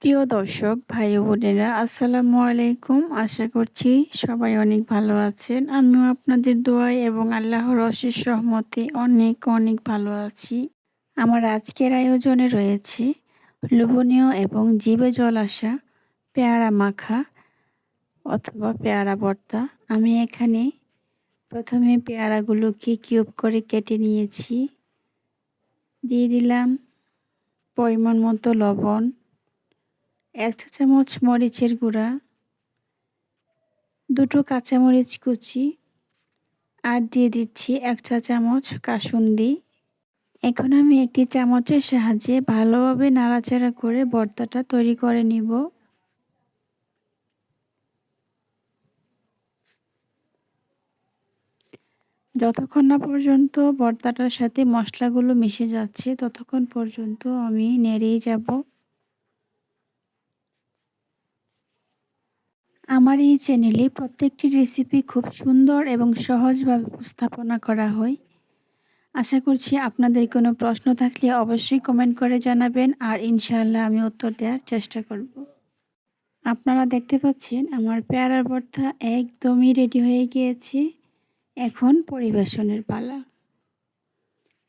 প্রিয় দর্শক ভাই ও বোনেরা, আসসালামু আলাইকুম। আশা করছি সবাই অনেক ভালো আছেন। আমিও আপনাদের দোয়ায় এবং আল্লাহর অশেষ রহমতে অনেক অনেক ভালো আছি। আমার আজকের আয়োজনে রয়েছে লোভনীয় এবং জিভে জল আসা পেয়ারা মাখা অথবা পেয়ারা ভর্তা। আমি এখানে প্রথমে পেয়ারাগুলোকে কিউব করে কেটে নিয়েছি। দিয়ে দিলাম পরিমাণ মতো লবণ, 1 চা চামচ মরিচের গুঁড়া, 2টো কাঁচামরিচ কুচি আর দিয়ে দিচ্ছি 1 চা চামচ কাসুন্দি। এখন আমি একটি চামচের সাহায্যে ভালোভাবে নাড়াচাড়া করে ভর্তাটা তৈরি করে নিব। যতক্ষণ না পর্যন্ত ভর্তাটার সাথে মশলাগুলো মিশে যাচ্ছে ততক্ষণ পর্যন্ত আমি নেড়েই যাব। আমার এই চ্যানেলে প্রত্যেকটি রেসিপি খুব সুন্দর এবং সহজভাবে উপস্থাপনা করা হয়। আশা করছি আপনাদের কোনো প্রশ্ন থাকলে অবশ্যই কমেন্ট করে জানাবেন, আর ইনশাআল্লাহ আমি উত্তর দেওয়ার চেষ্টা করব। আপনারা দেখতে পাচ্ছেন আমার পেয়ারার ভর্তা একদমই রেডি হয়ে গিয়েছে। এখন পরিবেশনের পালা।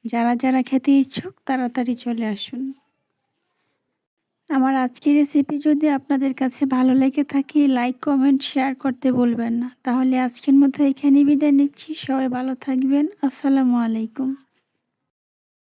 যারা যারা খেতে ইচ্ছুক তাড়াতাড়ি চলে আসুন। আমার আজকের রেসিপি যদি আপনাদের কাছে ভালো লেগে থাকে লাইক, কমেন্ট, শেয়ার করতে ভুলবেন না। তাহলে আজকের মতো এখানেই বিদায় নিচ্ছি। সবাই ভালো থাকবেন। আসসালামু আলাইকুম।